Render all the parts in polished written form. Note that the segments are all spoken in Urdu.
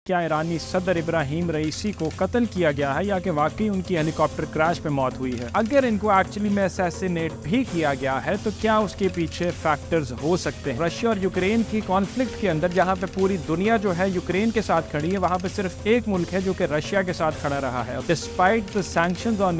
کیا ایرانی صدر ابراہیم رئیسی کو قتل کیا گیا ہے یا کہ واقعی ان کی ہیلی کاپٹر کریش میں موت ہوئی ہے؟ اگر ان کو ایکچولی میں اسیسینیٹ بھی کیا گیا ہے تو کیا اس کے پیچھے فیکٹرز ہو سکتے ہیں؟ رشیا اور یوکرین کی کانفلکٹ کے اندر جہاں پہ پوری دنیا جو ہے یوکرین کے ساتھ کھڑی ہے، وہاں پہ صرف ایک ملک ہے جو کہ رشیا کے ساتھ کھڑا رہا ہے۔ ڈسپائٹ دی سینکشنز آن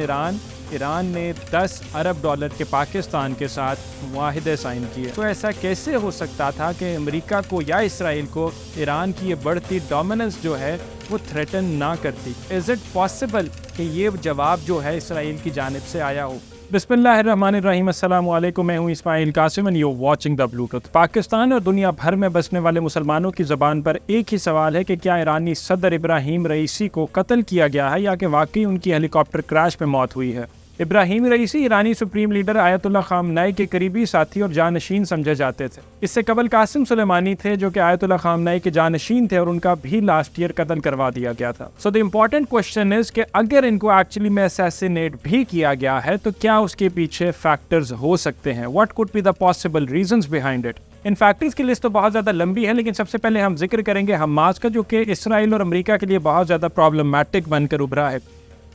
ایران نے $10 ارب کے پاکستان کے ساتھ معاہدے سائن کیے۔ تو ایسا کیسے ہو سکتا تھا کہ امریکہ کو یا اسرائیل کو ایران کی یہ بڑھتی ڈومیننس جو ہے وہ تھریٹن نہ کرتی؟ از اٹ پاسبل کہ یہ جواب جو ہے اسرائیل کی جانب سے آیا ہو؟ بسم اللہ الرحمن الرحیم، السلام علیکم، میں ہوں Ismail Qasim and you watching the blue truth. Pakistan اور دنیا بھر میں بسنے والے مسلمانوں کی زبان پر ایک ہی سوال ہے کہ کیا ایرانی صدر ابراہیم رئیسی کو قتل کیا گیا ہے یا کہ واقعی ان کی ہیلی کاپٹر کریش میں موت ہوئی ہے؟ ابراہیم رئیسی ایرانی سپریم لیڈر آیت اللہ خامنائی کے قریبی ساتھی اور جانشین سمجھے جاتے تھے۔ اس سے قبل قاسم سلیمانی تھے جو کہ آیت اللہ خامنائی کے جانشین تھے اور ان کا بھی لاسٹ ایئر قتل کروا دیا گیا تھا۔ سو دی امپورٹنٹ کوشچن از کہ اگر ان کو ایکچولی میں اسیسینیٹ بھی کیا گیا ہے تو کیا اس کے پیچھے فیکٹرز ہو سکتے ہیں؟ What could be the possible reasons behind it? ان فیکٹرز کی لسٹ تو بہت زیادہ لمبی ہے، لیکن سب سے پہلے ہم ذکر کریں گے حماس کا، جو کہ اسرائیل اور امریکہ کے لیے بہت زیادہ پرابلمٹک بن کر ابھرا ہے۔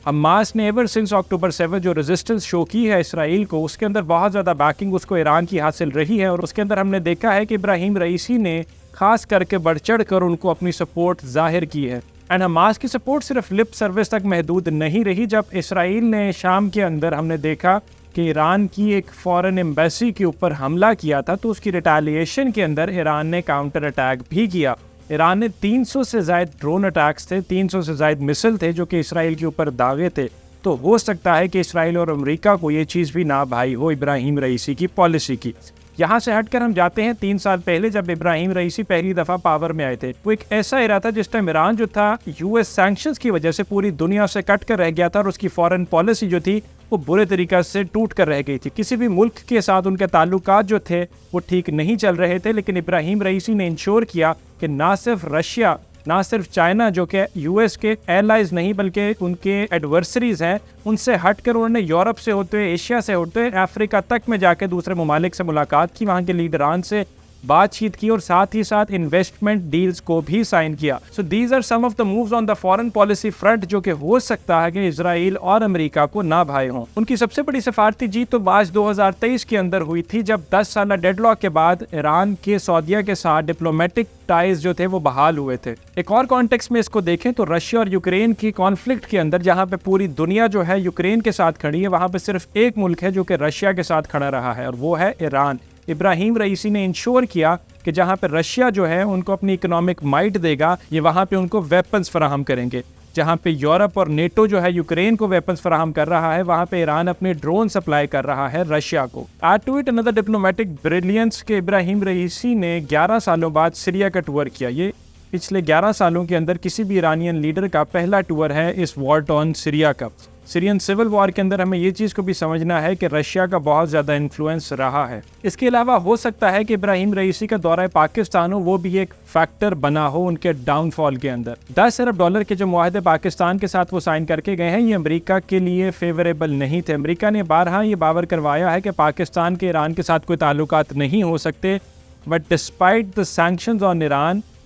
حماس نے ایور سنس اکتوبر 7 جو ریزسٹنس شو کی ہے اسرائیل کو، اس کے اندر بہت زیادہ بیکنگ اس کو ایران کی حاصل رہی ہے، اور اس کے اندر ہم نے دیکھا ہے کہ ابراہیم رئیسی نے خاص کر کے بڑھ چڑھ کر ان کو اپنی سپورٹ ظاہر کی ہے۔ اینڈ حماس کی سپورٹ صرف لپ سروس تک محدود نہیں رہی۔ جب اسرائیل نے شام کے اندر ہم نے دیکھا کہ ایران کی ایک فورن ایمبیسی کے اوپر حملہ کیا تھا، تو اس کی ریٹیلیشن کے اندر ایران نے کاؤنٹر اٹیک بھی کیا۔ ایران نے 300 سے زائد ڈرون اٹیکس تھے، 300 سے زائد مسل تھے جو کہ اسرائیل کے اوپر داغے تھے۔ تو ہو سکتا ہے کہ اسرائیل اور امریکہ کو یہ چیز بھی نہ بھائی ہو ابراہیم رئیسی کی پالیسی کی۔ یہاں سے ہٹ کر ہم جاتے ہیں 3 سال پہلے، جب ابراہیم رئیسی پہلی دفعہ پاور میں آئے تھے۔ وہ ایک ایسا ایرا تھا جس ٹائم ایران جو تھا US سینکشنز کی وجہ سے پوری دنیا سے کٹ کر رہ گیا تھا، اور اس کی فورن پالیسی جو تھی وہ برے طریقے سے ٹوٹ کر رہ گئی تھی۔ کسی بھی ملک کے ساتھ ان کے تعلقات جو تھے وہ ٹھیک نہیں چل رہے تھے، لیکن ابراہیم رئیسی نے انشور کیا کہ نہ صرف رشیا، نہ صرف چائنا جو کہ US کے ایلائز نہیں بلکہ ان کے ایڈورسریز ہیں، ان سے ہٹ کر انہوں نے یورپ سے ہوتے ہوئے، ایشیا سے ہوتے ہوئے افریقہ تک میں جا کے دوسرے ممالک سے ملاقات کی، وہاں کے لیڈران سے بات چیت کی، اور ساتھ ہی ساتھ انویسٹمنٹ ڈیلز کو بھی سائن کیا۔ So these are some of the moves on the foreign policy front جو کہ ہو سکتا ہے کہ اسرائیل اور امریکہ کو نہ بھائے ہوں۔ ان کی سب سے بڑی سفارتی جیت تو مارچ 2023 کے اندر ہوئی تھی، جب 10 سالہ ڈیڈ لاک کے بعد ایران کے سعودیہ کے ساتھ ڈپلومیٹک ٹائز جو تھے وہ بحال ہوئے تھے۔ ایک اور کانٹیکسٹ میں اس کو دیکھیں تو رشیا اور یوکرین کی کانفلکٹ کے اندر جہاں پہ پوری دنیا جو ہے یوکرین کے ساتھ کھڑی ہے، وہاں پہ صرف ایک ملک ہے جو کہ رشیا کے ساتھ کھڑا رہا ہے، اور وہ ہے ایران۔ ابراہیم رئیسی نے انشور کیا کہ جہاں پہ رشیا جو ہے ان کو اپنی اکنامک مائٹ دے گا، یہ وہاں پہ ان کو ویپنز فراہم کریں گے۔ جہاں پہ یورپ اور نیٹو جو ہے یوکرین کو ویپنز فراہم کر رہا ہے، وہاں پہ ایران اپنے ڈرون سپلائی کر رہا ہے رشیا کو۔ Add to it another diplomatic brilliance کہ ابراہیم رئیسی نے 11 سالوں بعد سیریا کا ٹور کیا۔ یہ پچھلے 11 سالوں کے اندر کسی بھی ایرانین لیڈر کا پہلا ٹور ہے اس وار ٹارن سیریا کا۔ سیرین سول وار کے اندر ہمیں یہ چیز کو بھی سمجھنا ہے کہ رشیا کا بہت زیادہ انفلوئنس رہا ہے۔ اس کے علاوہ ہو سکتا ہے کہ ابراہیم رئیسی کا دورہ پاکستان ہو، وہ بھی ایک فیکٹر بنا ہو ان کے ڈاؤن فال کے اندر۔ $10 ارب کے جو معاہدے پاکستان کے ساتھ وہ سائن کر کے گئے ہیں، یہ امریکہ کے لیے فیوریبل نہیں تھے۔ امریکہ نے بارہا یہ باور کروایا ہے کہ پاکستان کے ایران کے ساتھ کوئی تعلقات نہیں ہو سکتے، بٹ ڈسپائٹ دی سینکشنز آن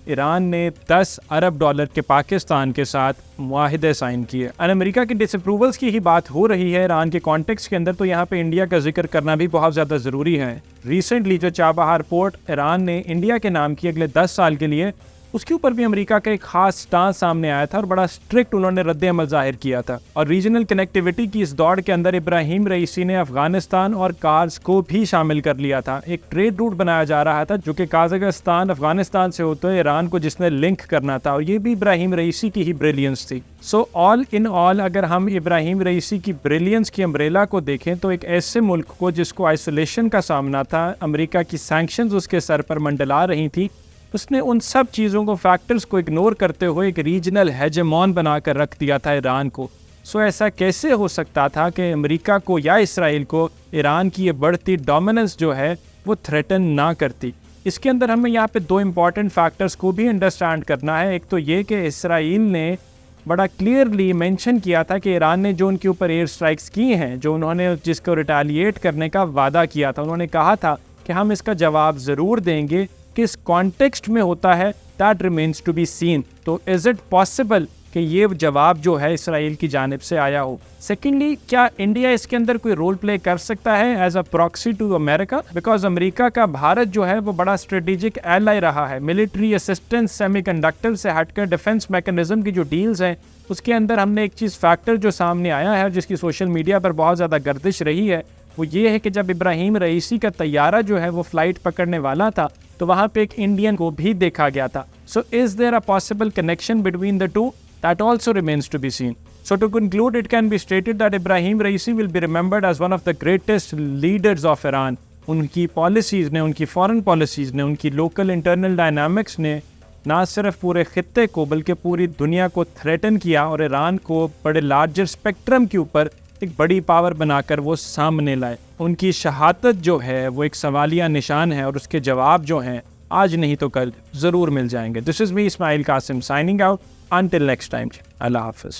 ایران نے $10 ارب کے پاکستان کے ساتھ معاہدے سائن کیے۔ اور امریکہ کے ڈس اپروولس کی ہی بات ہو رہی ہے ایران کے کانٹیکسٹ کے اندر، تو یہاں پہ انڈیا کا ذکر کرنا بھی بہت زیادہ ضروری ہے۔ ریسنٹلی جو چابہار پورٹ ایران نے انڈیا کے نام کی اگلے 10 سال کے لیے، اس کے اوپر بھی امریکہ کا ایک خاص سٹانس سامنے آیا تھا اور بڑا اسٹرکٹ انہوں نے رد عمل ظاہر کیا تھا۔ اور ریجنل کنیکٹیویٹی کی اس دوڑ کے اندر ابراہیم رئیسی نے افغانستان اور کارز کو بھی شامل کر لیا تھا۔ ایک ٹریڈ روٹ بنایا جا رہا تھا جو کہ قازقستان افغانستان سے ہوتے ہوئے ایران کو جس نے لنک کرنا تھا، اور یہ بھی ابراہیم رئیسی کی ہی بریلینس تھی۔ سو آل ان آل اگر ہم ابراہیم رئیسی کی بریلینس کی امبریلا کو دیکھیں تو ایک ایسے ملک کو جس کو آئسولیشن کا سامنا تھا، امریکہ کی سینکشنز اس کے سر پر منڈلا رہی تھی، اس نے ان سب چیزوں کو، فیکٹرز کو اگنور کرتے ہوئے ایک ریجنل ہیجمون بنا کر رکھ دیا تھا ایران کو۔ سو ایسا کیسے ہو سکتا تھا کہ امریکہ کو یا اسرائیل کو ایران کی یہ بڑھتی ڈومیننس جو ہے وہ تھریٹن نہ کرتی؟ اس کے اندر ہمیں یہاں پہ 2 امپورٹنٹ فیکٹرز کو بھی انڈرسٹینڈ کرنا ہے۔ ایک تو یہ کہ اسرائیل نے بڑا کلیئرلی مینشن کیا تھا کہ ایران نے جو ان کے اوپر ایئر سٹرائکس کی ہیں، جو انہوں نے جس کو ریٹیلیٹ کرنے کا وعدہ کیا تھا، انہوں نے کہا تھا کہ ہم اس کا جواب ضرور دیں گے۔ کس کانٹیکسٹ میں ہوتا ہے that remains to be seen. تو is it possible کہ یہ جواب جو ہے اسرائیل کی جانب سے آیا ہو؟ سیکنڈلی، کیا انڈیا اس کے اندر کوئی رول پلے کر سکتا ہے as a proxy to America? Because امریکہ کا بھارت جو ہے وہ بڑا اسٹریٹجک ایلائی رہا ہے. ملٹری اسسٹنس، سیمی کنڈکٹر سے ہٹ کر ڈیفنس میکنزم کی جو ڈیلز ہیں اس کے اندر ہم نے ایک چیز فیکٹر جو سامنے آیا ہے جس کی سوشل میڈیا پر بہت زیادہ گردش رہی ہے، وہ یہ ہے کہ جب ابراہیم رئیسی کا طیارہ جو ہے وہ فلائٹ پکڑنے والا تھا تو وہاں پہ ایک انڈین کو بھی دیکھا گیا تھا. So is there a possible connection between the two? That also remains to be seen. So to conclude, it can be stated that Ibrahim Raisi will be remembered as one of the greatest leaders of Iran. ان کی پالیسیز نے، ان کی فارن پالیسیز نے، ان کی لوکل انٹرنل ڈائنامکس نے نہ صرف پورے خطے کو بلکہ پوری دنیا کو تھریٹن کیا اور ایران کو بڑے لارجر اسپیکٹرم کے اوپر ایک بڑی پاور بنا کر وہ سامنے لائے. ان کی شہادت جو ہے وہ ایک سوالیہ نشان ہے اور اس کے جواب جو ہیں آج نہیں تو کل ضرور مل جائیں گے. This is me Ismail Qasim signing out. Until next time, Allah Hafiz.